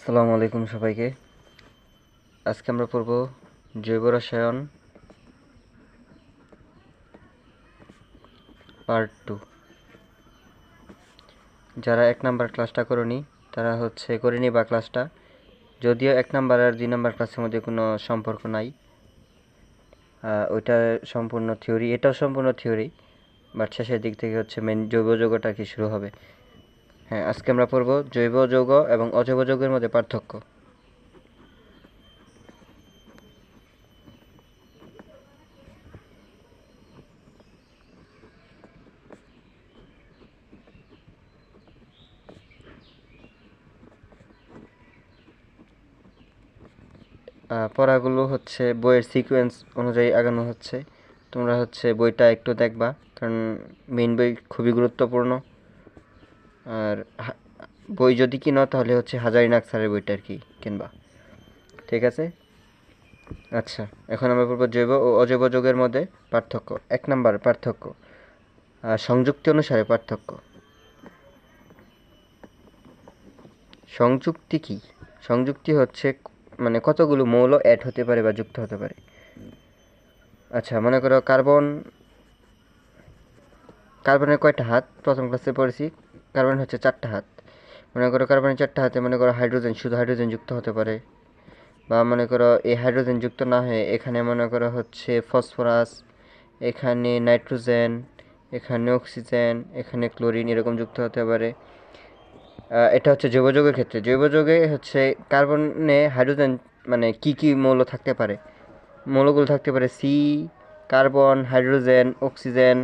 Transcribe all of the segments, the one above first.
আসসালামু আলাইকুম সবাইকে। আজকে আমরা পড়ব জৈব রসায়ন পার্ট 2। যারা 1 নাম্বার ক্লাসটা করনি তারা করেনি বা ক্লাসটা, যদিও 1 নাম্বার আর 2 নাম্বার ক্লাসের মধ্যে কোনো সম্পর্ক নাই। ওইটা সম্পূর্ণ থিওরি, এটাও সম্পূর্ণ থিওরি, বাট শেষের দিক থেকে মেন জৈব যৌগটা কি শুরু হবে। হ্যাঁ, আজকে আমরা পড়ব জৈব যৌগ এবং অজৈব যৌগের মধ্যে পার্থক্য। পড়াগুলো বইয়ের সিকোয়েন্স অনুযায়ী আগানো হচ্ছে। তোমরা বইটা একটু দেখবা, কারণ মেইন বই খুবই গুরুত্বপূর্ণ। আর বই যদি কিনো তাহলে হাজারিনাগ স্যারের বইটা আর কি কিনবা, ঠিক আছে? আচ্ছা, এখন আমরা পড়ব জৈব ও অজৈব যৌগের মধ্যে পার্থক্য। 1 নাম্বার পার্থক্য, সংযুক্তি অনুসারে পার্থক্য। সংযুক্তি কি? সংযুক্তি মানে কতগুলো মৌল অ্যাড হতে পারে বা যুক্ত হতে পারে। আচ্ছা, মনে করো কার্বনের কয়টা হাত? প্রথম ক্লাসে পড়েছি কার্বন 4টা হাত। মনে করো কার্বনের 4টা হাতে মনে করো হাইড্রোজেন, শুধু হাইড্রোজেন যুক্ত হতে পারে, বা মনে করো এই হাইড্রোজেন যুক্ত না হয়ে এখানে মনে করো ফসফরাস, এখানে নাইট্রোজেন, এখানে অক্সিজেন, এখানে ক্লোরিন, এরকম যুক্ত হতে পারে। এটা জৈব যৌগের ক্ষেত্রে। জৈব যৌগে কার্বনে হাইড্রোজেন মানে কি মৌল থাকতে পারে? মৌলগুলো থাকতে পারে সি, কার্বন, হাইড্রোজেন, অক্সিজেন,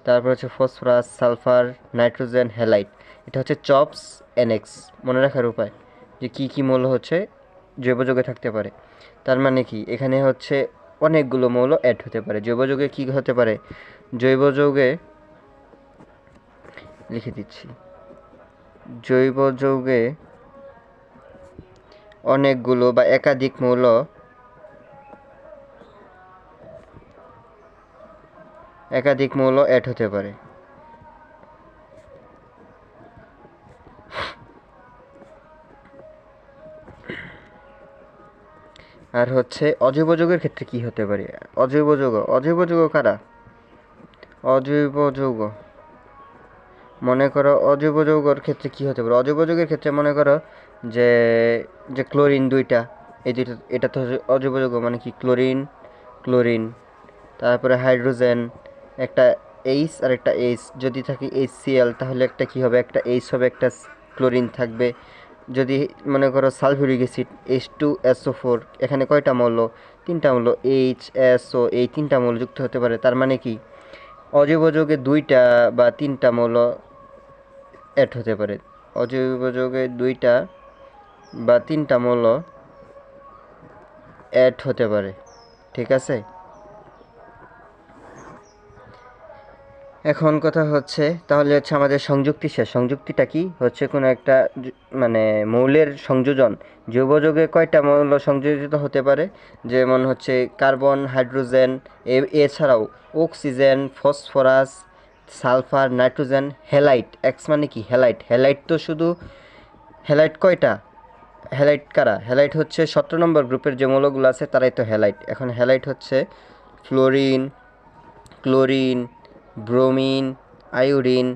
তারপর ফসফরাস, সালফার, নাইট্রোজেন, হ্যালাইট। এটা চপস এনএক্স। মনে রাখার উপায় যে কি মৌল জৈব যৌগে থাকতে পারে। তার মানে কি এখানে অনেকগুলো মৌল অ্যাড হতে পারে। জৈব যৌগে কি হতে পারে? জৈব যৌগে লিখে দিচ্ছি, জৈব যৌগে অনেকগুলো বা একাধিক মৌল অ্যাড হতে পারে। আর অজৈব যৌগের ক্ষেত্রে কি হতে পারে? অজৈব যৌগ কারা? অজৈব যৌগ, মনে করো অজৈব যৌগের ক্ষেত্রে কি হতে পারে? অজৈব যৌগের ক্ষেত্রে মনে করো যে যে ক্লোরিন দুইটা, এই দুইটা, এটা তো অজৈব যৌগ। মানে কি ক্লোরিন, তারপরে হাইড্রোজেন, একটা এইচ আর একটা এইচ যদি থাকে HCl, তাহলে একটা কি হবে? একটা এইচ হবে, একটা ক্লোরিন থাকবে। যদি মনে করো সালফিউরিক অ্যাসিড H2SO4, এখানে কয়টা মৌল? 3টা মৌল, HSO, এই 3টা মৌল যুক্ত হতে পারে। তার মানে কি অজৈব যৌগে 2টা বা 3টা মৌল অ্যাড হতে পারে। অজৈব যৌগে 2টা বা 3টা মৌল অ্যাড হতে পারে, ঠিক আছে? এখন কথা তাহলে আমাদের সংযুক্তি শেষ। সংযুক্তিটা কি? কোনো একটা মানে মৌলের সংযোজন। জৈব যৌগে কয়টা মৌল সংযোজিত হতে পারে? যেমন কার্বন, হাইড্রোজেন, এছাড়াও oxygen, phosphorus, sulphur, nitrogen, halide. X মানে কি? হ্যালাইট তো শুধু হ্যালাইট কয়টা? হ্যালাইট কারা? হ্যালাইট 17 নম্বর গ্রুপের যে মৌলগুলো আছে তারাই তো হ্যালাইট। এখন halide fluorine, chlorine, bromine, iodine.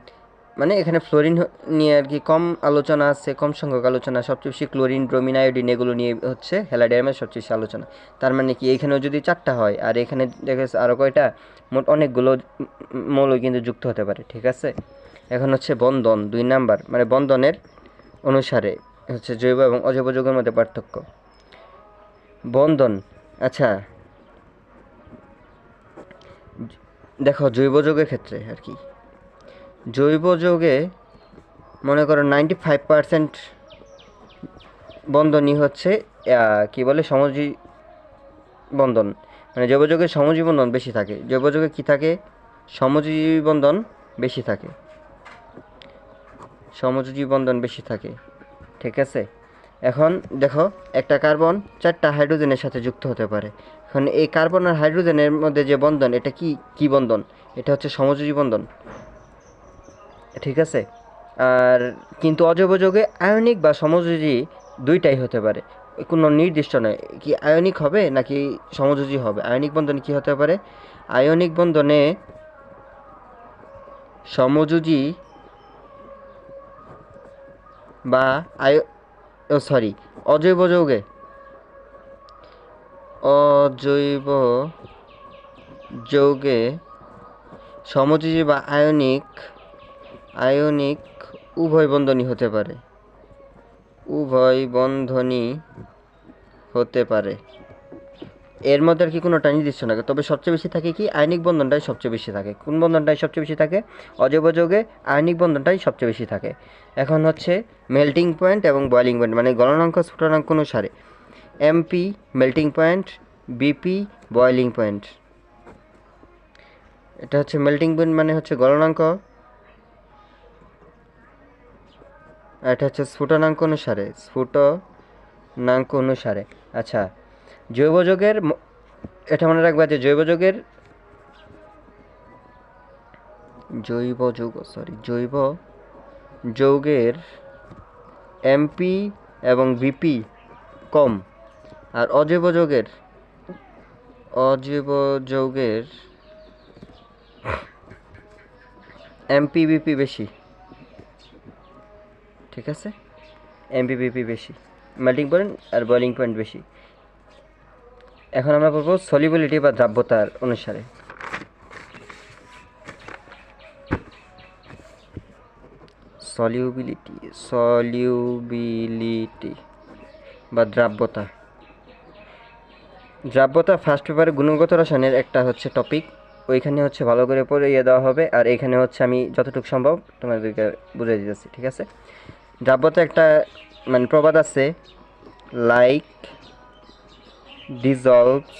মানে এখানে ফ্লোরিন নিয়ে আর কি কম আলোচনা আছে, কম সংখ্যক আলোচনা। সবচেয়ে বেশি ক্লোরিন, ব্রোমিন, আয়োডিন এগুলো নিয়ে হ্যালাইডের সবচেয়ে বেশি আলোচনা। তার মানে কি এখানেও যদি 4টা হয়, আর এখানে দেখা যাচ্ছে আরও কয়টা, মোট অনেকগুলো মৌল কিন্তু যুক্ত হতে পারে, ঠিক আছে? এখন বন্ধন 2 নাম্বার, মানে বন্ধনের অনুসারে জৈব এবং অজৈব যৌগের মধ্যে পার্থক্য। বন্ধন, আচ্ছা দেখো জৈব যৌগের ক্ষেত্রে আর কি, জৈব যৌগে মনে করো 95% বন্ধনই কি বলে সমযোজী বন্ধন। মানে জৈব যৌগের সমযোজী বন্ধন বেশি থাকে। জৈব যৌগে কি থাকে? সমযোজী বন্ধন বেশি থাকে, সমযোজী বন্ধন বেশি থাকে, ঠিক আছে? এখন দেখো একটা কার্বন 4টা হাইড্রোজেনের সাথে যুক্ত হতে পারে। এখন এই কার্বন আর হাইড্রোজেনের মধ্যে যে বন্ধন, এটা কি বন্ধন? এটা সমযোজী বন্ধন, ঠিক আছে? আর কিন্তু অজৈব যৌগে আয়নিক বা সমযোজী দুইটাই হতে পারে, কোনো নির্দিষ্ট নয়। কি আয়নিক হবে নাকি সমযোজী হবে? আয়নিক বন্ধনে কি হতে পারে? আয়নিক বন্ধনে সমযোজী বা সরি, অজৈব যৌগে অজৈব যৌগে সমযোজী বা আয়নিক আয়নিক উভয় বন্ধনী হতে পারে, উভয় বন্ধনী হতে পারে। এর মধ্যে আর কি কোনোটা নির্দিষ্ট না, তবে সবচেয়ে বেশি থাকে কি আয়নিক বন্ধনটাই সবচেয়ে বেশি থাকে। কোন বন্ধনটাই সবচেয়ে বেশি থাকে? অজৈব যৌগে আয়নিক বন্ধনটাই সবচেয়ে বেশি থাকে। এখন হচ্ছে মেল্টিং পয়েন্ট এবং বয়লিং পয়েন্ট, মানে গলনাঙ্ক স্ফুটনাঙ্ক অনুসারে MP melting point, BP boiling point. এটা হচ্ছে মেল্টিং পয়েন্ট মানে হচ্ছে গলনাঙ্ক, আর এটা হচ্ছে স্ফুটনাঙ্ক অনুসারে। আচ্ছা, জৈব যৌগের এটা মনে রাখবা যে জৈব যৌগের এমপি এবং বিপি কম, আর অজৈব যৌগের এমপি বিপি বেশি। ঠিক আছে, এমপি বিপি বেশি, মেল্টিং পয়েন্ট আর বয়লিং পয়েন্ট বেশি। এখন আমরা বলবো সলিবিলিটি বা দ্রাব্যতার অনুসারে। সলিউবিলিটি বা দ্রাব্যতা। ফার্স্ট পেপারে গুণগত রসায়নের একটা হচ্ছে টপিক, ওইখানে হচ্ছে ভালো করে পড়িয়ে দেওয়া হবে, আর এখানে হচ্ছে আমি যতটুকু সম্ভব তোমাদেরকে বুঝিয়ে দিতেছি। ঠিক আছে, দ্রাব্যতা একটা মানে প্রবাদ আছে, লাইক ডিজলভস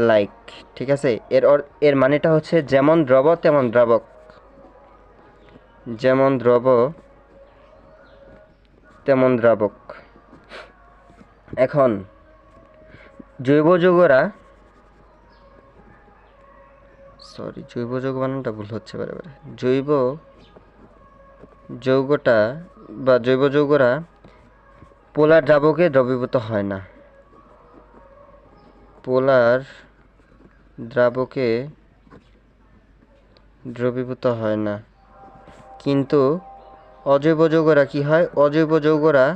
লাইক। ঠিক আছে, এর মানেটা হচ্ছে যেমন দ্রব তেমন দ্রাবক, যেমন দ্রব তেমন দ্রাবক। এখন জৈব যৌগ বানানটা ভুল হচ্ছে বারে বারে। জৈব যৌগরা পোলার দ্রাবকে দ্রবীভূত হয় না, পোলার দ্রাবকে দ্রবীভূত হয় না। কিন্তু অজৈব যৌগরা কি হয়? অজৈব যৌগরা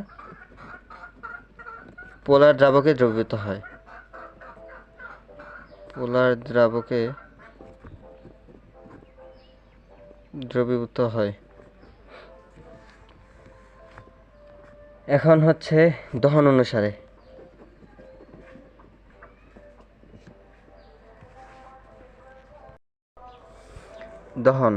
পোলার দ্রাবকে দ্রবীভূত হয়, পোলার দ্রাবকে দ্রবীভূত হয়। এখন হচ্ছে দহন অনুসারে। দহন,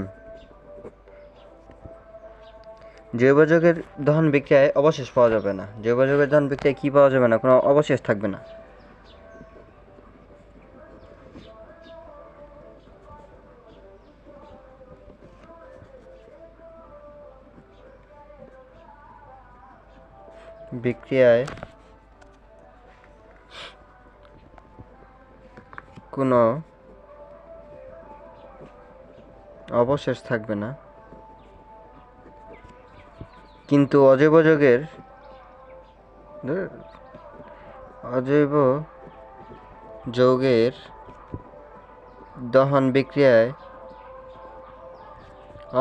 জৈব যৌগের দহন বিক্রিয়ায় অবশেষ পাওয়া যাবে না। জৈব যৌগের দহন বিক্রিয়ায় কি পাওয়া যাবে না? কোনো অবশেষ থাকবে না। বিক্রিয়ায় কোনো অবশেষ থাকবে না, কিন্তু অজৈব যৌগের দহন বিক্রিয়ায়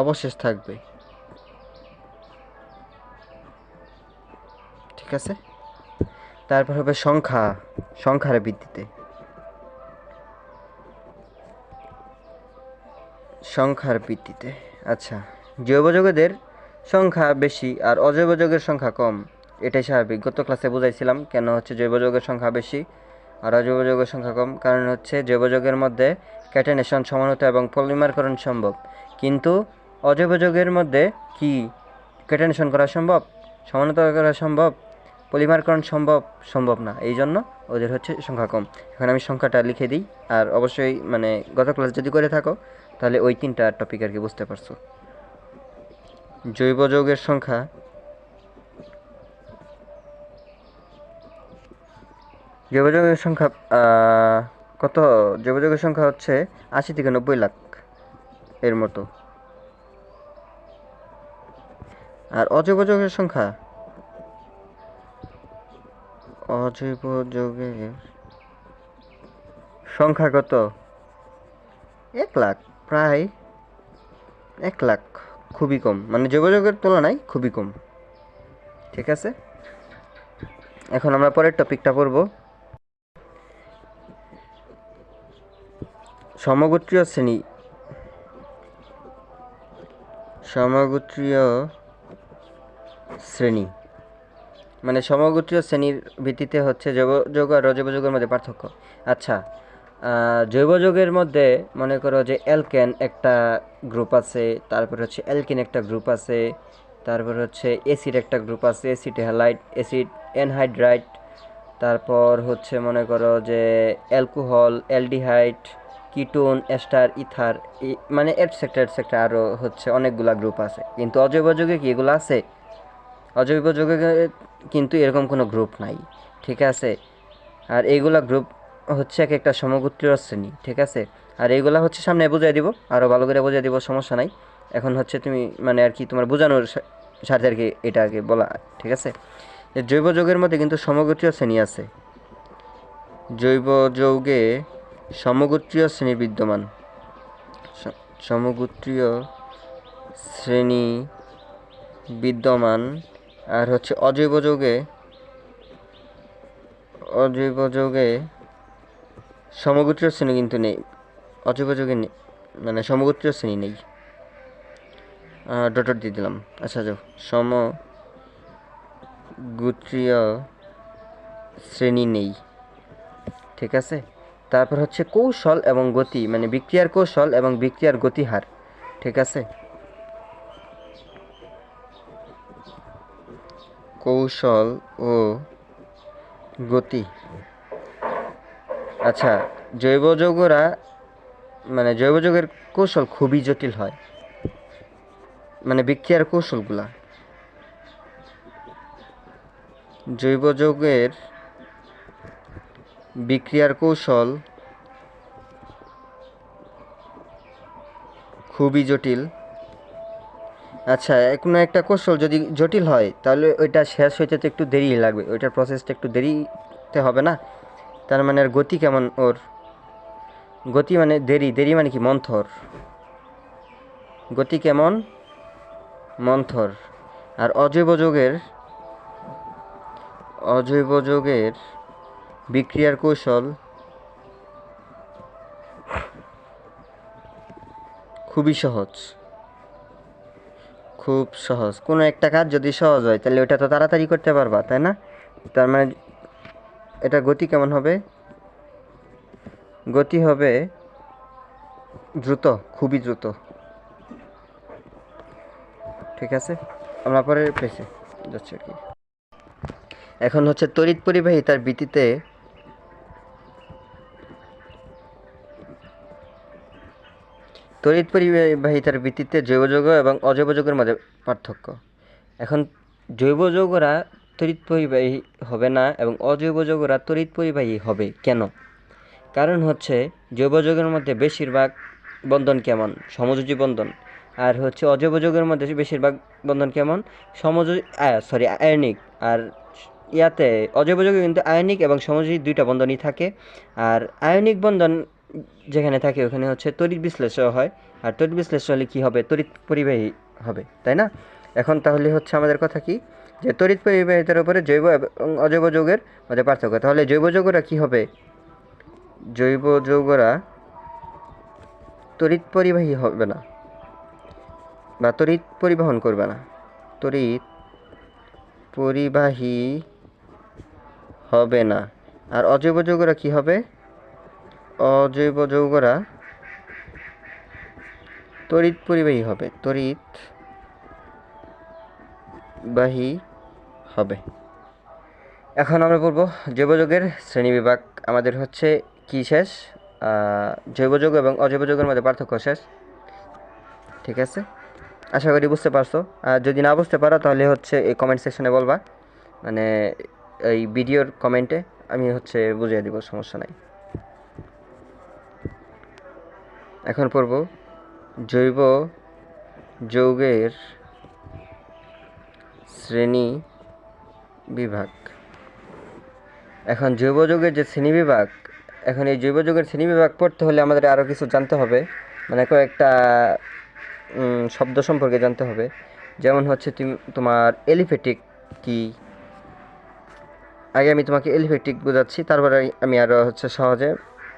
অবশেষ থাকবে। ঠিক আছে, তারপর হবে সংখ্যার ভিত্তিতে। আচ্ছা, জৈব যৌগের সংখ্যা বেশি আর অজৈব যৌগের সংখ্যা কম, এটাই স্বাভাবিক। গত ক্লাসে বুঝাইছিলাম কেন হচ্ছে জৈব যৌগের সংখ্যা বেশি আর অজৈব যৌগের সংখ্যা কম। কারণ হচ্ছে জৈব যৌগের মধ্যে ক্যাটানেশন সমানুতা এবং পলিমারকরণ সম্ভব, কিন্তু অজৈব যৌগের মধ্যে কি ক্যাটানেশন করা সম্ভব, সমানুতা করা সম্ভব, পলিমারকরণ সম্ভব না। এই জন্য ওদের হচ্ছে সংখ্যা কম। এখন আমি সংখ্যাটা লিখে দিই, আর অবশ্যই মানে গত ক্লাস যদি করে থাকো তাহলে ওই তিনটা টপিক আর কি বুঝতে পারছো। জৈব যৌগের সংখ্যা কত? জৈব যৌগের সংখ্যা হচ্ছে 80 থেকে 90 লাখ এর মতো। আর অজৈব যৌগের সংখ্যা অজৈব যৌগের সংখ্যা কত? 1,00,000, প্রায় 1,00,000, খুবই কম, মানে জৈব যৌগের তুলনায় খুবই কম। ঠিক আছে, এখন আমরা পরের টপিকটা পড়ব, সমগোত্রীয় শ্রেণী। সমগোত্রীয় শ্রেণী মানে সমগোত্রীয় শ্রেণীর ভিত্তিতে হচ্ছে জৈব যৌগ আর অজৈব যৌগের মধ্যে পার্থক্য। আচ্ছা, জৈব যৌগের মধ্যে মনে করো যে অ্যালকেন একটা গ্রুপ আছে, তারপর হচ্ছে অ্যালকিন একটা গ্রুপ আছে, তারপর হচ্ছে অ্যাসিড একটা গ্রুপ আছে, অ্যাসিড হ্যালাইড, অ্যাসিড অ্যানহাইড্রাইড, তারপর হচ্ছে মনে করো যে alcohol, aldehyde, ketone, ester, ether, মানে এটসেট্রা এটসেট্রা, আরও হচ্ছে অনেকগুলা গ্রুপ আছে। কিন্তু অজৈব যৌগে কি এগুলো আছে? অজৈব যৌগে কিন্তু এরকম কোনো গ্রুপ নাই। ঠিক আছে, আর এইগুলা গ্রুপ হচ্ছে এক একটা সমগোত্রীয় শ্রেণী। ঠিক আছে, আর এইগুলা হচ্ছে সামনে বুঝিয়ে দিব, আরও ভালো করে বুঝিয়ে দিব, সমস্যা নাই। এখন হচ্ছে তুমি মানে আর কি তোমার বোঝানোর সাথে আর কি এটা আগে বলা। ঠিক আছে, জৈব যৌগের মধ্যে কিন্তু সমগোত্রীয় শ্রেণী আছে। জৈব যৌগে সমগোত্রীয় শ্রেণী বিদ্যমান। সমগোত্রীয় শ্রেণী বিদ্যমান। আর হচ্ছে অজৈব যৌগে সমগোত্রীয় শ্রেণী কিন্তু নেই। অজৈব যৌগে মানে সমগোত্রীয় শ্রেণী নেই। ডট দিয়ে দিলাম। আচ্ছা, যাও, সমগোত্রীয় শ্রেণী নেই। ঠিক আছে, তারপর হচ্ছে কৌশল এবং গতি, মানে বিক্রিয়ার কৌশল এবং বিক্রিয়ার গতিহার। ঠিক আছে, কৌশল ও গতি। আচ্ছা, জৈব যৌগরা মানে জৈব যৌগের কৌশল খুবই জটিল হয়, মানে বিক্রিয়ার কৌশলগুলা। জৈব যৌগের বিক্রিয়ার কৌশল খুবই জটিল। আচ্ছা, কোনো একটা কৌশল যদি জটিল হয় তাহলে ওইটা শেষ হইতে তো একটু দেরি লাগবে, ওইটার প্রসেসটা একটু দেরিতে হবে না? তার মানে আর গতি কেমন ওর? গতি মানে দেরি মানে কি? মন্থর। গতি কেমন? মন্থর। আর অজৈব যৌগের বিক্রিয়ার কৌশল খুবই সহজ, খুব সহজ। কোনো একটা কাজ যদি সহজ হয় তাহলে ওটা তো তাড়াতাড়ি করতে পারবা, তাই না? তার মানে এটা গতি কেমন হবে? গতি হবে দ্রুত, খুবই দ্রুত। ঠিক আছে, আমরা পরে পেয়েছি যাচ্ছি আর কি। এখন হচ্ছে তড়িৎ পরিবাহিতার ভিত্তিতে জৈব যৌগ এবং অজৈব যৌগের মধ্যে পার্থক্য। এখন জৈব যৌগরা তড়িৎ পরিবাহী হবে না এবং অজৈব যৌগরা তড়িৎ পরিবাহী হবে কেন? কারণ হচ্ছে জৈব যৌগের মধ্যে বেশিরভাগ বন্ধন কেমন? সমযোজী বন্ধন। আর হচ্ছে অজৈব যৌগের মধ্যে বেশিরভাগ বন্ধন কেমন? আয়নিক। আর ইয়াতে অজৈব যৌগে কিন্তু আয়নিক এবং সমযোজী দুইটা বন্ধনই থাকে। আর আয়নিক বন্ধন যেখানে থাকে ওখানে হচ্ছে তড়িৎ বিশ্লেষণ হয়, আর তড়িৎ বিশ্লেষণ হলে কী হবে? তড়িৎ পরিবাহী হবে, তাই না? এখন তাহলে হচ্ছে আমাদের কথা কি, যে তড়িৎ পরিবাহিতার উপরে জৈব এবং অজৈব যৌগের মধ্যে পার্থক্য। তাহলে জৈব যৌগরা কী হবে? জৈব যৌগরা তড়িৎ পরিবাহী হবে না বা তড়িৎ পরিবহন করবে না। তড়িৎ পরিবাহী হবে না। আর অজৈব যৌগরা কি হবে? অজৈব যৌগরা তড়িৎ পরিবাহী হবে, তড়িৎবাহী হবে। এখন আমরা বলবো জৈব যৌগের শ্রেণীবিভাগ। আমাদের হচ্ছে কি শেষ? জৈব যৌগ এবং অজৈব যৌগের মধ্যে পার্থক্য শেষ। ঠিক আছে, আশা করি বুঝতে পারছো। আর যদি না বুঝতে পারো তাহলে হচ্ছে এই কমেন্ট সেকশনে বলবা, মানে এই ভিডিওর কমেন্টে আমি হচ্ছে বুঝিয়ে দিব, সমস্যা নাই। এখন পড়ব জৈব যৌগের শ্রেণী বিভাগ। এখন জৈব যৌগের যে শ্রেণীবিভাগ, এখন এই জৈব যৌগের শ্রেণীবিভাগ পড়তে হলে আমাদের আরও কিছু জানতে হবে, মানে কয়েকটা শব্দ সম্পর্কে জানতে হবে। যেমন হচ্ছে তোমার এলিফ্যাটিক কি, আগে আমি তোমাকে এলিফ্যাটিক বোঝাচ্ছি, তারপরে আমি আরও হচ্ছে সহজে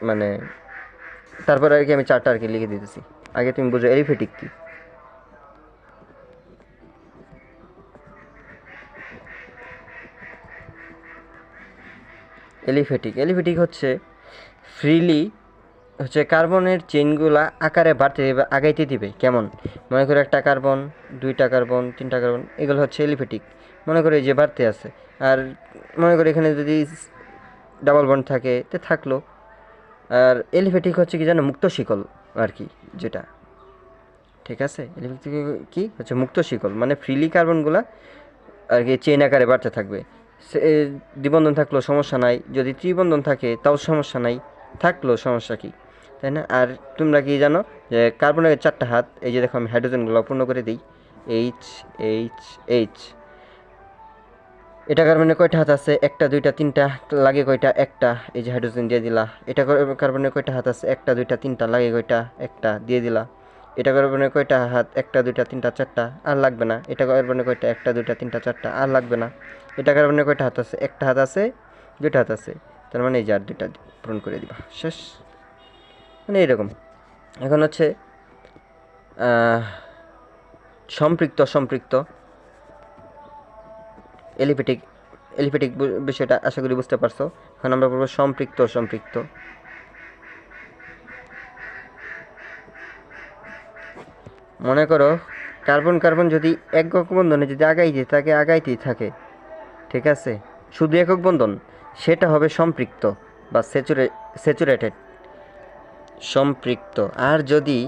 মানে তারপরে আর কি আমি চারটা আর কি লিখে দিতেছি। আগে তুমি বুঝো এলিফ্যাটিক কি। এলিফ্যাটিক হচ্ছে ফ্রিলি হচ্ছে কার্বনের চেইনগুলা আকারে বাড়তে দিবে, আগাইতে দিবে। কেমন, মনে করো একটা কার্বন, দুইটা কার্বন, তিনটা কার্বন, এগুলো হচ্ছে এলিফ্যাটিক। মনে করো এই যে বাড়তে আছে, আর মনে করো এখানে যদি ডাবল বন্ড থাকে তো থাকলো। আর এলিফ্যাটিক হচ্ছে কি জানো, মুক্ত শিকল আর কি, যেটা ঠিক আছে। এলিফ্যাটিক কি হচ্ছে মুক্ত শিকল, মানে ফ্রিলি কার্বনগুলা আর কি চেইন আকারে বাড়তে থাকবে। দ্বিবন্ধন থাকলেও সমস্যা নাই, যদি ত্রিবন্ধন থাকে তাও সমস্যা নাই, থাকলেও সমস্যা কি, তাই না? আর তোমরা কি জানো যে কার্বনের চারটা হাত, এই যে দেখো আমি হাইড্রোজেনগুলো পূর্ণ করে দিই, এইচ এইচ এইচ। এটা কার্বনের কয়টা হাত আছে? একটা, দুইটা, তিনটা। লাগে কয়টা? একটা। এই যে হাইড্রোজেন দিয়ে দিলা। এটা কার্বনের কয়টা হাত আছে? একটা, দুইটা, তিনটা। লাগে কয়টা? একটা, দিয়ে দিলা। এটা কার্বনের কয়টা হাত? একটা, দুইটা, তিনটা, চারটা। আর লাগবে না। এটা কার্বনের কয়টা? একটা, দুইটা, তিনটা, চারটা। আর লাগবে না। এটা কার্বনের কয়টা হাত আছে? একটা হাত আছে, দুইটা হাত আছে। তার মানে এই যে আর দুইটা পূরণ করে দিবা, শেষ। মানে এইরকম। এখন হচ্ছে সম্পৃক্ত এলিফ্যাটিক বিষয়টা আশা করি বুঝতে পারছো। এখন আমরা বলবো সম্পৃক্ত। মনে করো কার্বন যদি একক বন্ধনে যদি আগাইতেই থাকে, ঠিক আছে, শুধু একক বন্ধন, সেটা হবে সম্পৃক্ত বা স্যাচুরেটেড, সম্পৃক্ত। আর যদি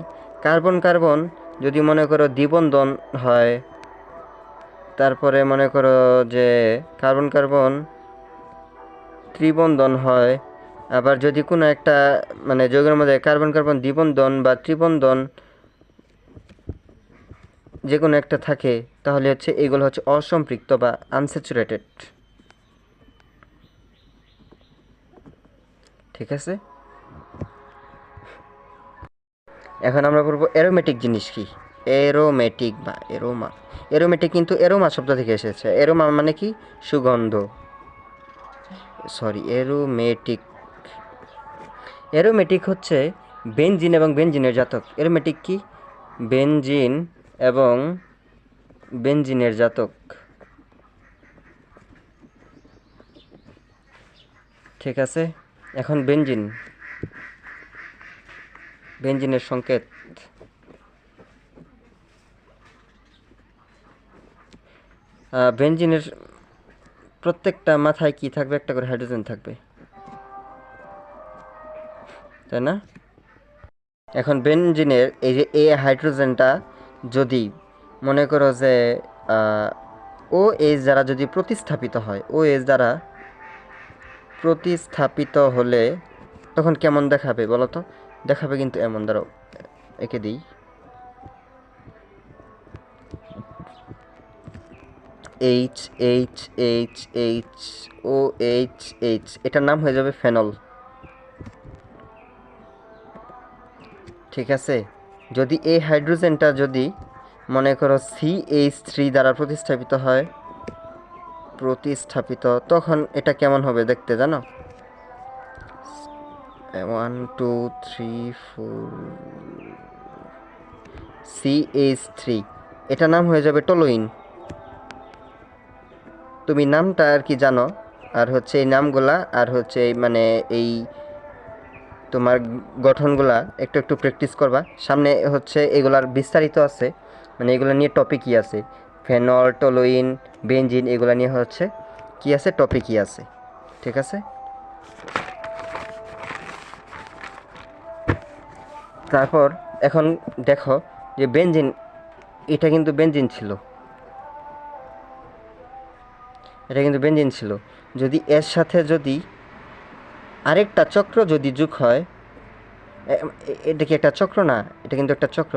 কার্বন যদি মনে করো দ্বিবন্ধন হয়, তারপরে মনে করো যে কার্বন ত্রিবন্ধন হয়, আবার যদি কোনো একটা মানে যৌগের মধ্যে কার্বন দ্বিবন্ধন বা ত্রিবন্ধন যে কোনো একটা থাকে, তাহলে হচ্ছে এগুলো হচ্ছে অসম্পৃক্ত বা আনস্যাচুরেটেড, ঠিক আছে। এখন আমরা বলবো অ্যারোমেটিক জিনিস কি। অ্যারোমেটিক বা অ্যারোমেটিক কিন্তু অ্যারোমা শব্দ থেকে এসেছে। অ্যারোমা মানে কি? সুগন্ধ। অ্যারোমেটিক হচ্ছে বেনজিন এবং বেনজিনের জাতক। অ্যারোমেটিক কি? বেনজিন এবং বেনজিনের জাতক, ঠিক আছে। এখন বেনজিনের সংকেত। বেনজিনের প্রত্যেকটা মাথায় কি থাকবে? একটা করে হাইড্রোজেন থাকবে, তাই না? এখন বেনজিনের এই যে এ হাইড্রোজেনটা যদি মনে করো যে ও এজ দ্বারা যদি প্রতিস্থাপিত হয়, ও এজ দ্বারা প্রতিস্থাপিত হলে তখন কেমন দেখাবে বলো তো? দেখাবে কিন্তু এমন, ধরো একে দিই, H H H H O H H, এটার নাম হয়ে যাবে ফেনল, ঠিক আছে। যদি এই হাইড্রোজেনটা যদি মনে করো CH3 দ্বারা প্রতিস্থাপিত, তখন এটা কেমন হবে দেখতে জানো? 1 2 3 4 CH3, এটা নাম হয়ে যাবে টলোইন। তুমি নামটা আর কি জানো, আর হচ্ছে এই নামগুলা আর হচ্ছে মানে এই তোমার গঠনগুলা একটু একটু প্র্যাকটিস করবা। সামনে হচ্ছে এগুলার বিস্তারিত আছে, মানে এগুলো নিয়ে টপিকই আছে। ফেনল, টলোইন, বেনজিন, এগুলা নিয়ে হচ্ছে কি আছে, টপিকই আছে, ঠিক আছে। তারপর এখন দেখো যে বেনজিন, এটা কিন্তু বেনজিন ছিল, যদি এর সাথে যদি আরেকটা চক্র যদি যোগ হয়, এটা কি একটা চক্র না? এটা কিন্তু একটা চক্র।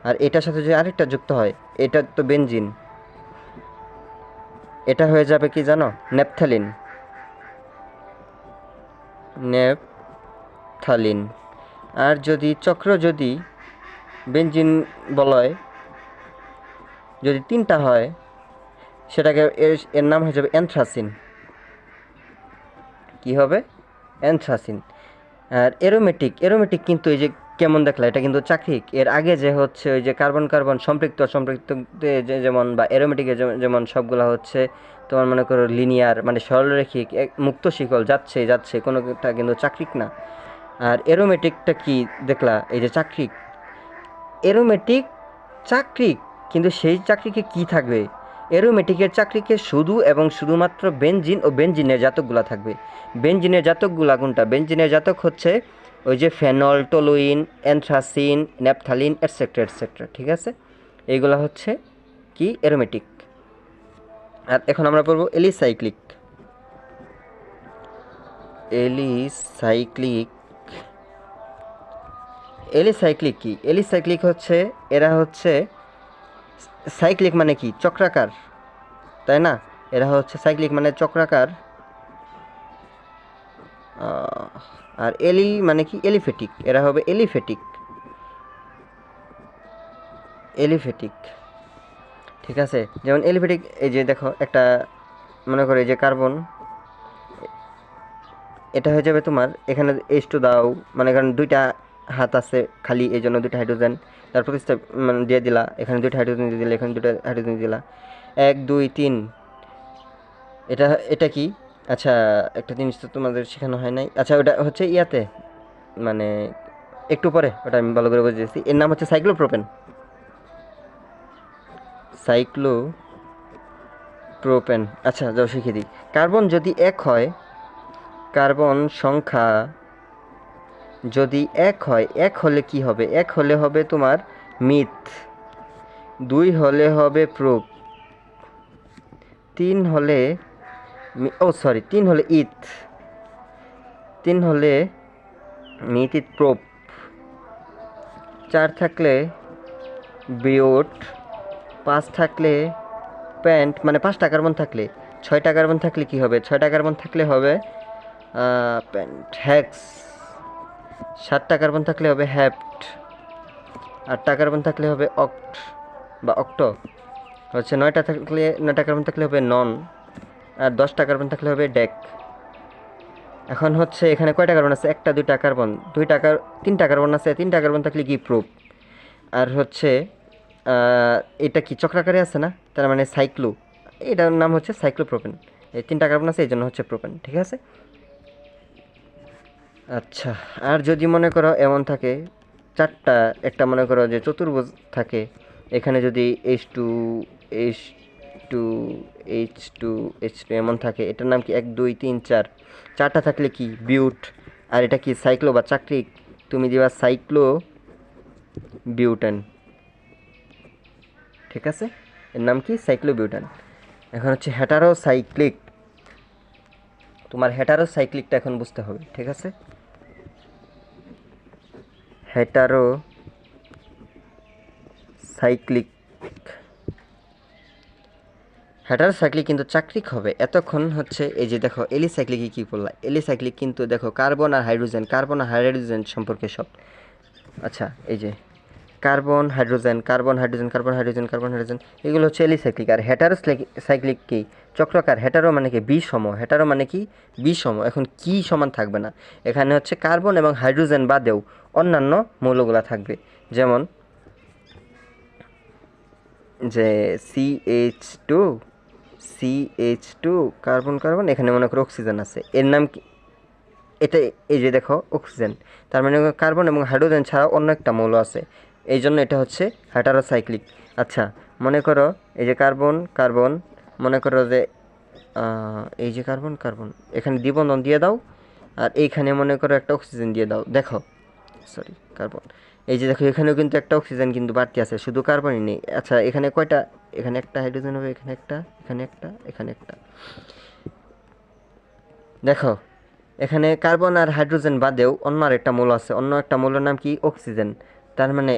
আর এটার সাথে যদি আরেকটা যুক্ত হয়, এটা তো বেনজিন, এটা হয়ে যাবে কি জানো? ন্যাপথ্যালিন। নেপথালিন। আর যদি চক্র যদি বেঞ্জিন বলয় যদি 3টা হয় সেটাকে এর নাম হয়ে যাবে অ্যানথ্রাসিন। কি হবে? অ্যানথ্রাসিন। আর এরোমেটিক কিন্তু এই যে কেমন দেখলা, এটা কিন্তু চাকরিক। এর আগে যে হচ্ছে ওই যে কার্বন কার্বন সম্পৃক্ত যেমন বা এরোমেটিকে যেমন সবগুলা হচ্ছে তোমার মনে করো লিনিয়ার মানে সরলরেখিক মুক্ত শিকল যাচ্ছে কোনোটা কিন্তু চাকরিক না। আর এরোমেটিকটা কি দেখলা, এই যে চাকরিক। এরোমেটিক চাকরিক, কিন্তু সেই চাকরিকে কি থাকবে? এরোমেটিকের চাকরিকে শুধু এবং শুধুমাত্র বেনজিন ও বেনজিনের জাতকগুলা থাকবে। বেনজিনের জাতকগুলা কোনটা? বেনজিনের জাতক হচ্ছে ওই যে phenol, toluene, anthracene, naphthalene etcetera etcetera. ঠিক আছে, এইগুলা হচ্ছে কি এরোমেটিক। আর এখন আমরা পড়ব এলিসাইক্লিক। এলিসাইক্লিক কি? এলিসাইক্লিক হচ্ছে এরা হচ্ছে সাইক্লিক মানে কি? চক্রাকার, তাই না? এরা হচ্ছে সাইক্লিক মানে চক্রাকার। আর এলি মানে কি? এলিফেটিক। এরা হবে এলিফেটিক। ঠিক আছে, যেমন এলিফেটিক এই যে দেখো একটা মনে করো এই যে কার্বন, এটা হয়ে যাবে তোমার এখানে H2 দাও, মানে কারণ 2টা হাত আছে খালি, এই জন্য 2টা হাইড্রোজেন তারপর মানে দিয়ে দিলা, এখানে 2টা হাইড্রোজেন দিয়ে দিলা, এখানে 2টা হাইড্রোজেন দিলা, 1 2 3। এটা কি? আচ্ছা, একটা জিনিস তো তোমাদের শেখানো হয় নাই। আচ্ছা, ওটা হচ্ছে ইয়াতে মানে একটু পরে ওটা আমি ভালো করে বুঝেছি। এর নাম হচ্ছে সাইক্লোপ্রোপেন। আচ্ছা, যাও শিখিয়ে দিই। কার্বন যদি 1 হয়, কার্বন সংখ্যা যদি 1 হয়, 1 হলে কি হবে? 1 হলে হবে তোমার মিথ, 2 হলে হবে প্রোপ, 3 হলে 3 হলে ইথ, 3 হলে মিথ ইথ প্রোপ, 4 থাকলে বিওট, 5 থাকলে প্যান্ট, মানে 5টা কার্বন থাকলে। 6টা কার্বন থাকলে কি হবে? 6টা কার্বন থাকলে হবে প্যান্ট হ্যাক্স। 7টা কার্বন থাকলে হবে হ্যাপ্ট। 8টা কার্বন থাকলে হবে অক্ট বা অক্টো। হচ্ছে 9টা কার্বন থাকলে হবে নন। আর 10টা কার্বন থাকলে হবে ডেক। এখন হচ্ছে এখানে কয়টা কার্বন আছে? 1টা 2টা কার্বন, 3টা কার্বন আছে। 3টা কার্বন থাকলে কি? প্রোপ। আর হচ্ছে এটা কি চক্রাকারে আছে না, তার মানে সাইক্লো, এটার নাম হচ্ছে সাইক্লোপ্রোপেন। এই 3টা কার্বন আছে, এই জন্য হচ্ছে প্রোপেন। ঠিক আছে। আচ্ছা, আর যদি মনে করো এমন থাকে 4টা, একটা মনে করো যে চতুর্ভুজ থাকে, এখানে যদি H2 H2 H2 H2 এমন থাকে, এটার নাম কি? 1 2 3 4। 4টা থাকলে কি? বিউট। আর এটা কি? সাইক্লো বা চাকরিক। তুমি দিবা সাইক্লো বিউটেন। ঠিক আছে, এর নাম কি? সাইক্লোবিউটান। এখন হচ্ছে হেটারোসাইক্লিক। তোমার হেটারোসাইক্লিকটা এখন বুঝতে হবে। ঠিক আছে, হেটারোসাইক্লিক কিন্তু চাকরিক হবে। এতক্ষণ হচ্ছে এই যে দেখো এলিসাইক্লিকে কি বললা, এলিসাইক্লিক কিন্তু দেখো কার্বন আর হাইড্রোজেন সম্পর্কে সব। আচ্ছা, এই যে কার্বন হাইড্রোজেন এগুলো হচ্ছে এলিসাইক্লিক। আর হেটারোসাইক্লিক কি? চক্রকার। হেটারো মানে কি? বিষম। এখন কি সমান থাকবে না, এখানে হচ্ছে কার্বন এবং হাইড্রোজেন বাদেও অন্যান্য মৌলগুলা থাকবে, যেমন যে CH2 কার্বন, এখানে মনে করো অক্সিজেন আছে, এর নাম কি? এটা এই যে দেখো অক্সিজেন, তার মানে কার্বন এবং হাইড্রোজেন ছাড়া অন্য একটা মৌল আছে, এই জন্য এটা হচ্ছে হেটারোসাইক্লিক। আচ্ছা, মনে করো এই যে কার্বন, মনে করো যে এই যে কার্বন, এখানে দ্বিবন্ধন দিয়ে দাও, আর এইখানে মনে করো একটা অক্সিজেন দিয়ে দাও। দেখো, সরি, কার্বন, এই যে দেখো এখানেও কিন্তু একটা অক্সিজেন কিন্তু বাড়তি আছে, শুধু কার্বনই নেই। আচ্ছা, এখানে কয়টা? এখানে একটা হাইড্রোজেন হবে, এখানে একটা। দেখো, এখানে কার্বন আর হাইড্রোজেন বাদেও অন্য একটা মৌল আছে, অন্য একটা মৌলের নাম কি? অক্সিজেন। তার মানে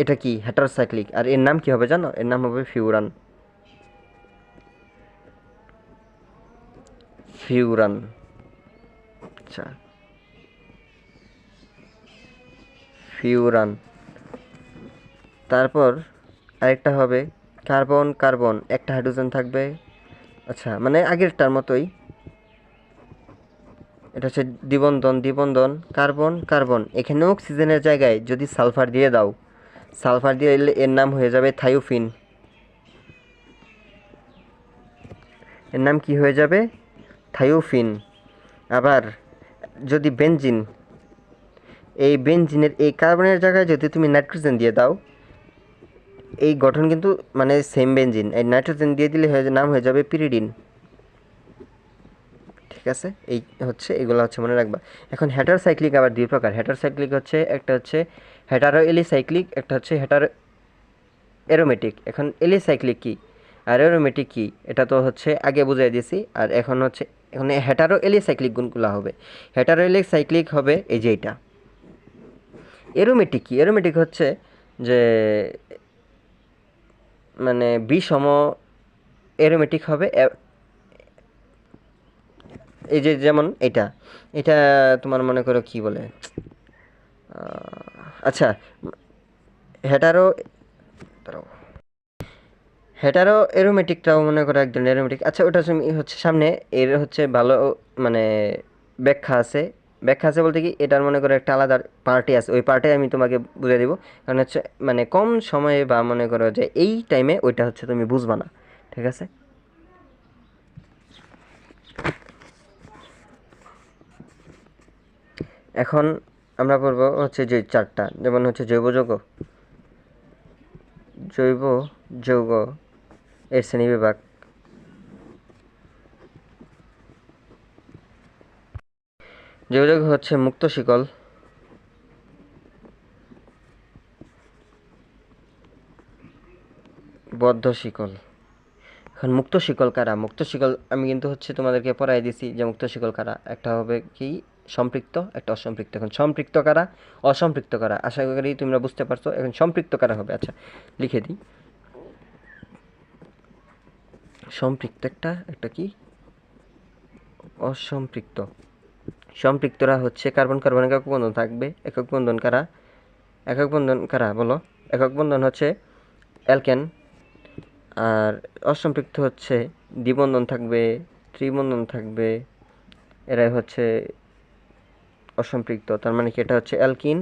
এটা কি? হেটারোসাইক্লিক। আর এর নাম কি হবে জানো? এর নাম হবে ফিউরান। আচ্ছা, ফিউরান। তারপর আরেকটা হবে কার্বন কার্বন, একটা হাইড্রোজেন থাকবে। আচ্ছা, মানে আগেরটার মতোই, এটা হচ্ছে দ্বিবন্ধন দ্বিবন্ধন, কার্বন কার্বন। এখানে অক্সিজেনের জায়গায় যদি সালফার দিয়ে দাও, সালফার দিয়ে দিলে এর নাম হয়ে যাবে থায়োফিন। এর নাম কি হয়ে যাবে? থায়োফিন। আবার যদি বেনজিন, এই বেনজিনের এই কার্বনের জায়গায় যদি তুমি নাইট্রোজেন দিয়ে দাও, এই গঠন কিন্তু মানে সেম বেনজিন, এই নাইট্রোজেন দিয়ে দিলে নাম হয়ে যাবে পিরিডিন। ঠিক আছে, এই হচ্ছে এগুলো হচ্ছে মনে রাখবা। এখন হেটারোসাইক্লিক আবার দুই প্রকার। হেটারোসাইক্লিক হচ্ছে একটা হচ্ছে হেটারো এলিসাইক্লিক, একটা হচ্ছে হেটারো এরোমেটিক। এখন এলিসাইক্লিক কি আর এরোমেটিক কি এটা তো হচ্ছে আগে বুঝাই দিয়েছি। আর এখন হচ্ছে এখানে হেটারো এলিসাইক্লিক গুণগুলো হবে। হেটারো এলিসাইক্লিক হবে এই যে এটা। এরোমেটিক কি? এরোমেটিক হচ্ছে যে মানে বিষম এরোমেটিক হবে। এই যে যেমন এটা, এটা তোমার মনে করো কি বলে, আচ্ছা, হেটারো, দাঁড়াও, হেটারো এরোমেটিকটাও মনে করো একজন এরোমেটিক। আচ্ছা, ওটা হচ্ছে সামনে এর হচ্ছে ভালো মানে ব্যাখ্যা আছে। ব্যাখ্যা আছে বলতে কি, এটার মনে করো একটা আলাদা পার্টি আছে, ওই পার্টে আমি তোমাকে বুঝিয়ে দিব। কারণ হচ্ছে মানে কম সময়ে বা মনে করো যে এই টাইমে ওইটা হচ্ছে তুমি বুঝবা না। ঠিক আছে, এখন আমরা পড়ব হচ্ছে যে চারটা, যেমন হচ্ছে জৈব যৌগ, জৈব যৌগ এর শ্রেণীবিভাগ। জৈব যৌগ হচ্ছে মুক্ত শিকল, বদ্ধ শিকল। এখন মুক্ত শিকল কারা? মুক্ত শিকল আমি কিন্তু হচ্ছে তোমাদেরকে পড়াই দিছি যে মুক্ত শিকল কারা। একটা হবে কি সম্পৃক্ত, একটা অসম্পৃক্ত। এখন সম্পৃক্ত কারা, অসম্পৃক্ত কারা, আশা করি তোমরা বুঝতে পারছো। এখন সম্পৃক্ত কারা হবে, আচ্ছা লিখে দিই। সম্পৃক্ত একটা, একটা কি অসম্পৃক্ত। সম্পৃক্তরা হচ্ছে কার্বন কার্বন একক বন্ধন থাকবে। একক বন্ধন কারা? একক বন্ধন কারা বলো? একক বন্ধন হচ্ছে অ্যালকেন। আর অসম্পৃক্ত হচ্ছে দ্বিবন্ধন থাকবে, ত্রিবন্ধন থাকবে, এরাই হচ্ছে অসম্পৃক্ত। তার মানে কি, এটা হচ্ছে অ্যালকিন,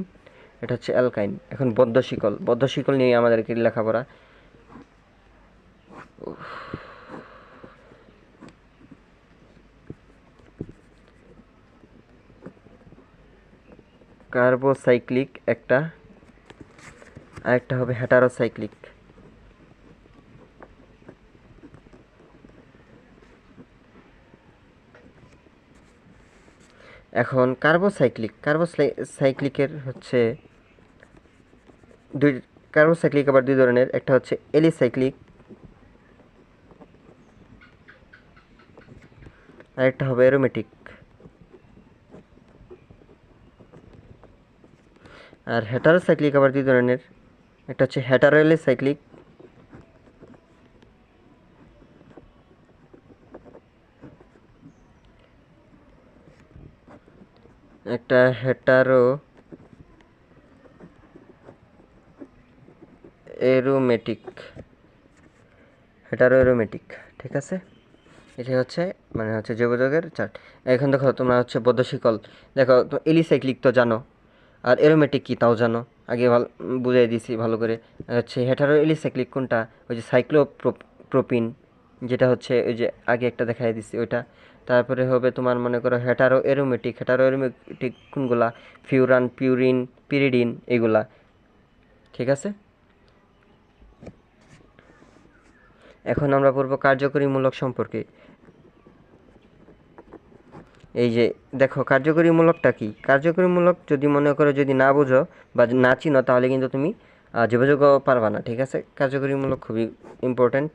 এটা হচ্ছে অ্যালকাইন। এখন বদ্ধ শিকল, বদ্ধ শিকল নিয়ে আমাদেরকে লেখাপড়া। কার্বোসাইক্লিক একটা, আরেকটা হবে হেটারোসাইক্লিক। এখন কার্বোসাইক্লিকের হচ্ছে দুই, কার্বোসাইক্লিক আবার দুই ধরনের। একটা হচ্ছে এলিসাইক্লিক, আর একটা হবে অ্যারোমেটিক। আর হেটারোসাইক্লিক আবার দুই ধরনের। একটা হচ্ছে হেটারো এলিসাইক্লিক, একটা হেটারো এরোমেটিক, হেটারো এরোমেটিক। ঠিক আছে, এটা হচ্ছে মানে হচ্ছে জৈব যৌগের চার্ট। এখন দেখো তোমরা হচ্ছে বদ্ধ শিকল, দেখো তো এলিসাইক্লিক তো জানো, আর এরোমেটিক কি তাও জানো, আগে ভালো বুঝিয়ে দিছি ভালো করে। হচ্ছে হেটারো এলিসাইক্লিক কোনটা? ওই যে সাইক্লোপ্রোপিন, যেটা হচ্ছে ওই যে আগে একটা দেখাই দিছি ওইটা। তারপরে হবে তোমার মনে করো হেটারো এরোমেটিক। হেটারো এরোমেটিক কোনগুলা? ফিউরান, পিউরিন, পিরিডিন, এগুলা। ঠিক আছে, এখন আমরা পড়বো কার্যকরীমূলক সম্পর্কে। এই যে দেখো কার্যকরীমূলকটা কি? কার্যকরীমূলক যদি মনে করো যদি না বুঝো বা না চিনো, তাহলে কিন্তু তুমি যোগাযোগ পারবা না। ঠিক আছে, কার্যকরীমূলক খুবই ইম্পর্ট্যান্ট।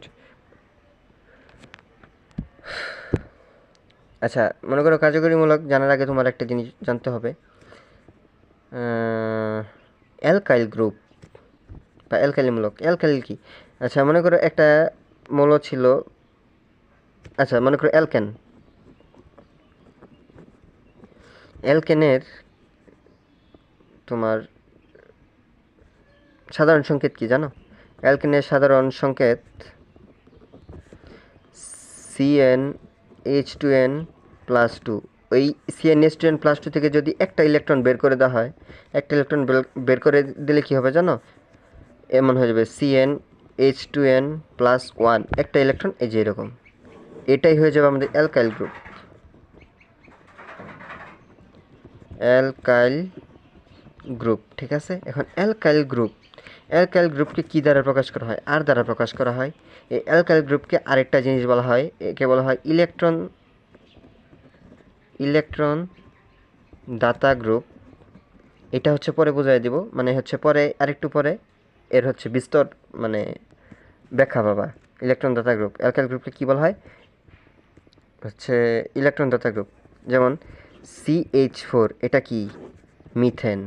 আচ্ছা, মনে করো কার্যকরীমূলক জানার আগে তোমার একটা জিনিস জানতে হবে, অ্যালকাইল গ্রুপ বা অ্যালকাইলমূলক। অ্যালকাইল কি? আচ্ছা, মনে করো একটা মৌল ছিল, আচ্ছা মনে করো অ্যালকেন। অ্যালকেনের তোমার সাধারণ সংকেত কি জানো? অ্যালকেনের সাধারণ সংকেত CnH2n+2। ওই CnH2n+2 থেকে যদি একটা ইলেকট্রন বের করে দেওয়া হয়, একটা ইলেকট্রন বের করে দিলে কি হবে জানো? এমন হয়ে যাবে CnH2n+1, একটা ইলেকট্রন এই যে এরকম, এটাই হয়ে যাবে আমাদের অ্যালকাইল গ্রুপ। অ্যালকাইল গ্রুপ, ঠিক আছে। এখন অ্যালকাইল গ্রুপকে কি দ্বারা প্রকাশ করা হয়? আর দ্বারা প্রকাশ করা হয়। এই অ্যালকাইল গ্রুপকে আরেকটা জিনিস বলা হয়, একে বলা হয় ইলেকট্রন দাতা গ্রুপ। এটা হচ্ছে পরে বোঝাই দিব, মানে হচ্ছে পরে আরেকটু পরে এর হচ্ছে বিস্তর মানে ব্যাখ্যা পাবা। ইলেকট্রন দাতা গ্রুপ, অ্যালকাইল গ্রুপকে কি বলা হয়? হচ্ছে ইলেকট্রন দাতা গ্রুপ। যেমন CH4, এটা কি? মিথেন।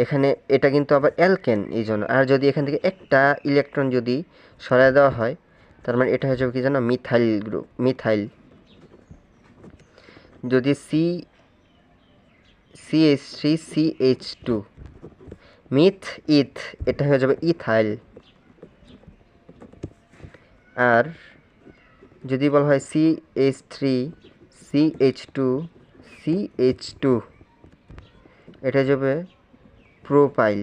এখানে এটা কিন্তু আবার অ্যালকেন, এই জন্য। আর যদি এখান থেকে একটা ইলেকট্রন যদি সরায় দেওয়া হয়, তার মানে এটা হয়ে যাবে কি জানো? Methyl group, methyl. যদি CH3CH2, ইথ, এটা হয়ে যাবে ইথাইল। আর যদি বলা হয় CH3CH2, এটা যাবে প্রোপাইল,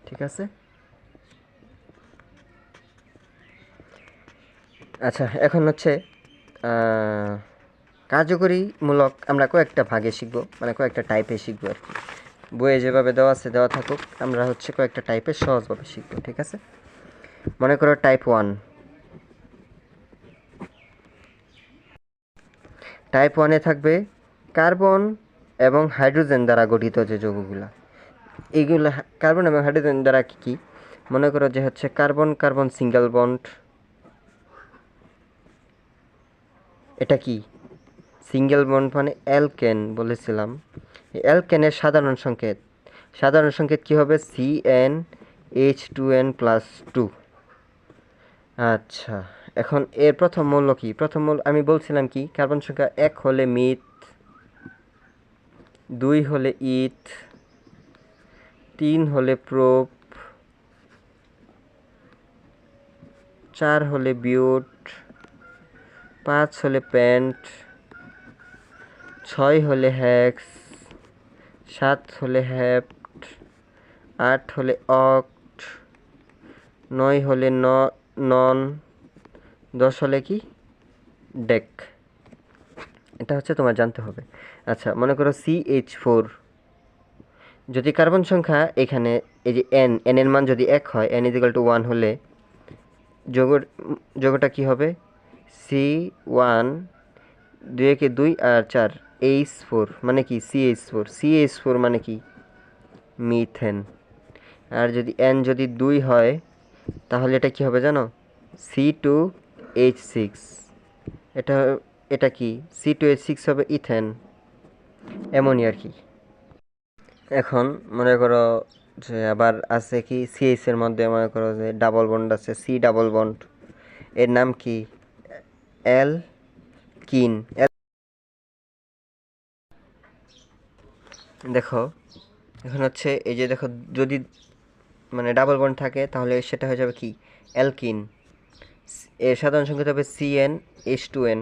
ঠিক আছে। আচ্ছা, এখন হচ্ছে কার্যকরীমূলক আমরা কয়েকটা ভাগে শিখবো, মানে কয়েকটা টাইপে শিখবো আর কি। বইয়ে যেভাবে দেওয়া আছে দেওয়া থাকুক, আমরা হচ্ছে কয়েকটা টাইপের সহজভাবে শিখবো, ঠিক আছে। মনে করো টাইপ 1। টাইপ 1-এ থাকবে কার্বন এবং হাইড্রোজেন দ্বারা গঠিত যে যৌগগুলা, এইগুলা কার্বন এবং হাইড্রোজেন দ্বারা কি কি? মনে করো যে হচ্ছে কার্বন কার্বন সিঙ্গেল বন্ড, এটা কি? সিঙ্গেল বন্ড মানে অ্যালকেন বলেছিলাম। অ্যালকেনের সাধারণ সংকেত কি হবে? CnH2n+2। আচ্ছা, এখন এর প্রথম মৌল কি? প্রথম মৌল আমি বলছিলাম কি, কার্বন সংখ্যা 1 হলে মিথ, 2 হলে ইথ, 3 হলে প্রোপ, 4 হলে বিউট, 5 হলে প্যান্ট, 6 হলে হ্যাক্স, 7 হলে হ্যাপ্ট, 8 হলে অক্ট, 9 হলে নন, 10 হলে কি? ডেক। এটা হচ্ছে তোমার জানতে হবে। আচ্ছা, মনে করো CH4, যদি কার্বন সংখ্যা এখানে এই যে এন এর মান যদি 1 হয়, n=1 হলে যৌগটা কি হবে? C1, 2 একে 2 আর 4, H4 মানে কি? CH4 মানে কি? মিথেন। আর যদি n যদি 2 হয়, তাহলে এটা কি হবে জানো? C2H6। এটা এটা কি? C2H6 হবে ইথেন, এমনই আর কি। এখন মনে করো যে আবার আছে কি, CH এর মধ্যে মনে করো যে ডাবল বন্ড আছে, C ডাবল বন্ড, এর নাম কি? অ্যালকিন। দেখো এখন হচ্ছে এই যে দেখো, যদি মানে ডাবল বন্ড থাকে তাহলে সেটা হয়ে যাবে কি? অ্যালকিন। এর সাধারণ সংকেত হবে CnH2n।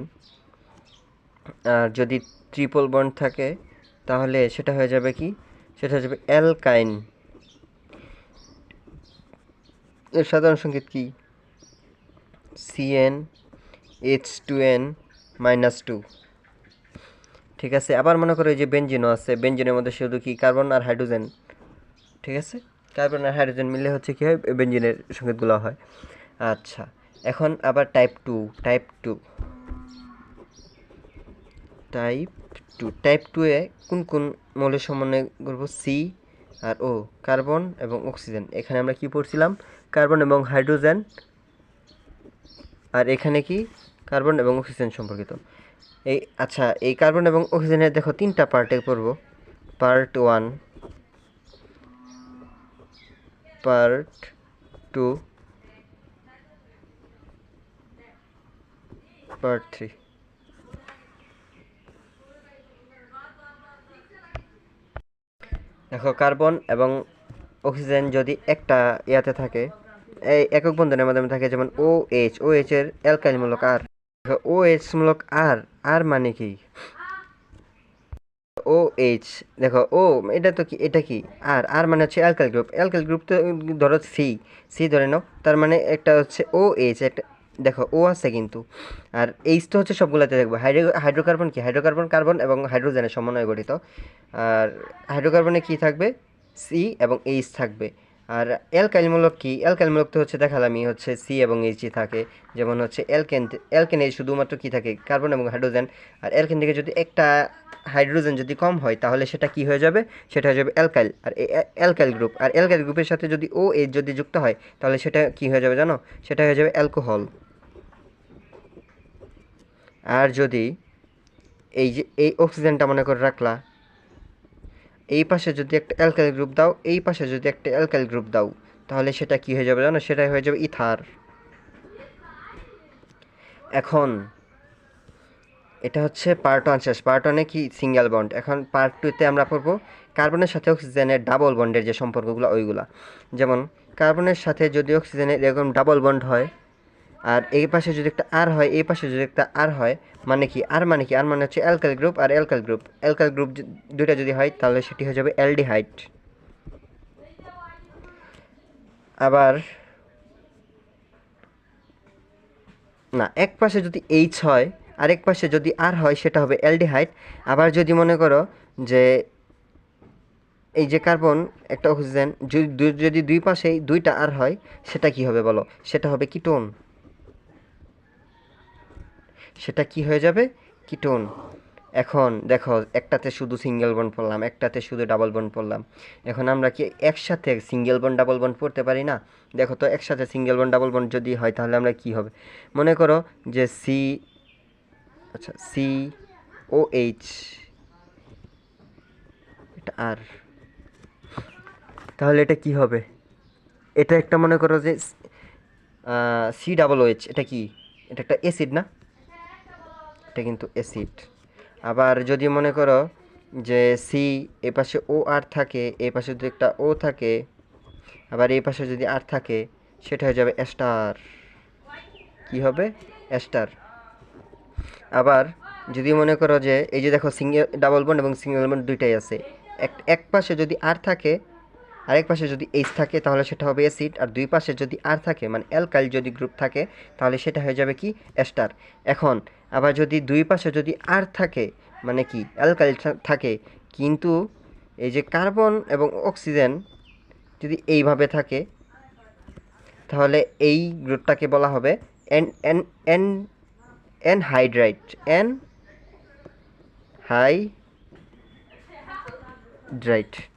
আর যদি ট্রিপল বন্ড থাকে তাহলে সেটা হয়ে যাবে কি? সেটা হয়ে যাবে অ্যালকাইন। এর সাধারণ সংকেত কি? CnH2n-2। ঠিক আছে। আবার মনে করো এই যে বেনজিনও আছে, বেনজিনের মধ্যে শুধু কি কার্বন আর হাইড্রোজেন, ঠিক আছে। কার্বন আর হাইড্রোজেন মিলে হচ্ছে কি হয়? বেনজিনের সংকেতগুলো হয়। আচ্ছা, এখন আবার টাইপ টু। টাইপ টু এ কোন কোন মৌলের সমন্বয় করব? সি আর ও, কার্বন এবং অক্সিজেন। এখানে আমরা কি পড়ছিলাম? কার্বন এবং হাইড্রোজেন। আর এখানে কি? কার্বন এবং অক্সিজেন সম্পর্কিত। আচ্ছা, এই কার্বন এবং অক্সিজেনের দেখো 3টা পার্টে পড়ব। Part 1, part 2, part 3। দেখো কার্বন এবং অক্সিজেন যদি একটা ইয়াতে থাকে, এই একক বন্ধনের মাধ্যমে থাকে, যেমন OH এর অ্যালকাইল মূলক আর। দেখো OH মূলক আর, আর মানে কি OH, দেখো এটা তো কি, এটা কি আর, আর মানে হচ্ছে অ্যালকাইল গ্রুপ, অ্যালকাইল গ্রুপ তো ধরো সি ধরে নাও, তার মানে একটা হচ্ছে OH, একটা দেখো ও আছে কিন্তু, আর এইচ তো হচ্ছে সবগুলোতে দেখবো। হাইড্রোকার্বন কি, হাইড্রোকার্বন কার্বন এবং হাইড্রোজেনের সমন্বয়ে গঠিত। আর হাইড্রোকার্বনে কি থাকবে, সি এবং এইচ থাকবে। আর অ্যালকাইল মূলক কি, অ্যালকাইল মূলক তো হচ্ছে দেখালামই, হচ্ছে সি এবং এইচই থাকে। যেমন হচ্ছে অ্যালকেনে শুধুমাত্র কি থাকে, কার্বন এবং হাইড্রোজেন। আর অ্যালকেন থেকে যদি একটা হাইড্রোজেন যদি কম হয় তাহলে সেটা কি হয়ে যাবে, সেটা হয়ে যাবে অ্যালকাইল। আর অ্যালকাইল গ্রুপ, আর অ্যালকাইল গ্রুপের সাথে যদি OH যদি যুক্ত হয় তাহলে সেটা কি হয়ে যাবে জানো, সেটা হয়ে যাবে অ্যালকোহল। আর যদি এই যে এই অক্সিজেনটা মনে করে রাখলা, এই পাশে যদি একটা অ্যালকাইল গ্রুপ দাও, এই পাশে যদি একটা অ্যালকাইল গ্রুপ দাও, তাহলে সেটা কি হয়ে যাবে জানো, সেটা হয়ে যাবে ইথার। এখন এটা হচ্ছে পার্ট 1 শেষ। পার্ট 1-এ কি সিঙ্গেল বন্ড, এখন পার্ট 2-তে আমরা পড়বো কার্বনের সাথে অক্সিজেনের ডাবল বন্ডের যে সম্পর্কগুলো ওইগুলা। যেমন কার্বনের সাথে যদি অক্সিজেনের এরকম ডাবল বন্ড হয়, আর এই পাশে যদি একটা আর হয়, এই পাশে যদি একটা আর হয়, মানে কি আর মানে কি, আর মানে হচ্ছে অ্যালকাইল গ্রুপ। আর অ্যালকাইল গ্রুপ দুইটা যদি হয় তাহলে সেটি হয়ে যাবে অ্যালডিহাইড। আবার না, এক পাশে যদি এইচ হয় আরেক পাশে যদি আর হয় সেটা হবে অ্যালডিহাইড। আবার যদি মনে করো যে এই যে কার্বন একটা অক্সিজেন যদি দুই পাশেই দুইটা আর হয়, সেটা কি হবে বলো, সেটা হবে কিটোন। সেটা কি হয়ে যাবে, কিটোন। এখন দেখো একটাতে শুধু সিঙ্গেল বন্ড পড়লাম, একটাতে শুধু ডাবল বন্ড পড়লাম। এখন আমরা কি একসাথে সিঙ্গেল বন্ড ডাবল বন্ড পড়তে পারি না? দেখো তো একসাথে সিঙ্গেল বন্ড ডাবল বন্ড যদি হয় তাহলে আমরা কি হবে, মনে করো যে COH, এটা আর, তাহলে এটা কি হবে, এটা একটা মনে করো যে COOH, এটা কি, এটা একটা অ্যাসিড না, এটা কিন্তু অ্যাসিড। আবার যদি মনে করো যে সি, এ পাশে OR থাকে, এ পাশে যদি একটা ও থাকে, আবার এই পাশে যদি আর থাকে, সেটা হয়ে যাবে এস্টার। কি হবে, এস্টার। আবার যদি মনে করো যে এই যে দেখো সিঙ্গেল ডাবল বন্ড এবং সিঙ্গেল বন্ড দুইটাই আছে, এক পাশে যদি আর থাকে আরেক পাশে যদি এইচ থাকে তাহলে সেটা হবে অ্যাসিড। আর দুই পাশে যদি আর থাকে মানে অ্যালকাইল যদি গ্রুপ থাকে তাহলে সেটা হয়ে যাবে কি, এস্টার। এখন আবার যদি দুই পাশে যদি আর থাকে মানে কি অ্যালকাইল থাকে, কিন্তু এই যে কার্বন এবং অক্সিজেন যদি এইভাবে থাকে তাহলে এই গ্রুপটাকে বলা হবে এন এন এন এনহাইড্রাইট, এনহাইড্রাইট।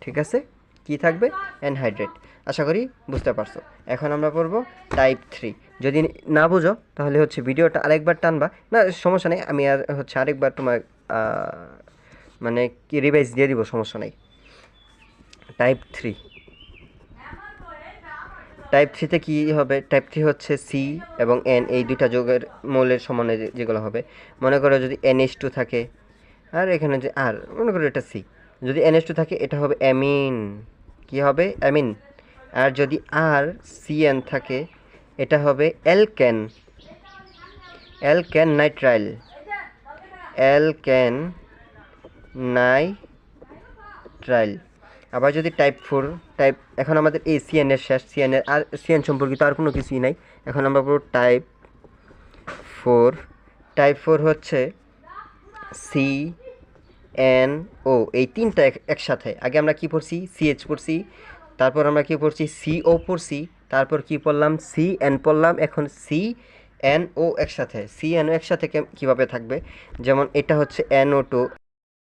ঠিক আছে, কি থাকবে, এনহাইড্রেট। আশা করি বুঝতে পারছো। এখন আমরা পড়বো টাইপ 3। যদি না বুঝো তাহলে হচ্ছে ভিডিওটা আরেকবার টানবা, না সমস্যা নেই, আমি আর হচ্ছে আরেকবার তোমার মানে কি রিভাইজ দিয়ে দিব, সমস্যা নেই। টাইপ 3, টাইপ 3-তে কী হবে, টাইপ 3 হচ্ছে সি এবং এন, এই দুইটা যৌগের মৌলের সমানে যেগুলো হবে। মনে করো যদি NH2 থাকে আর এখানে যে আর, মনে করো এটা সি, যদি NH2 থাকে এটা হবে অ্যামিন। কি হবে, অ্যামিন। আর যদি আর CN থাকে এটা হবে alkane, alkane nitrile, alkane nitrile. আবার যদি টাইপ 4, এখন আমাদের এই CN এর শেষ, CN এর আর CN সম্পর্কিত আর কোনো কিছুই নাই। এখন আমরা পুরো টাইপ 4। টাইপ 4 হচ্ছে CNO, এই তিনটা একসাথে। আগে আমরা কি পড়ছি, CH পড়ছি, তারপর আমরা কি পড়ছি, CO পড়ছি, তারপর কি পড়লাম, CN পড়লাম, এখন CNO একসাথে। CNO একসাথে কীভাবে থাকবে, যেমন এটা হচ্ছে NO2,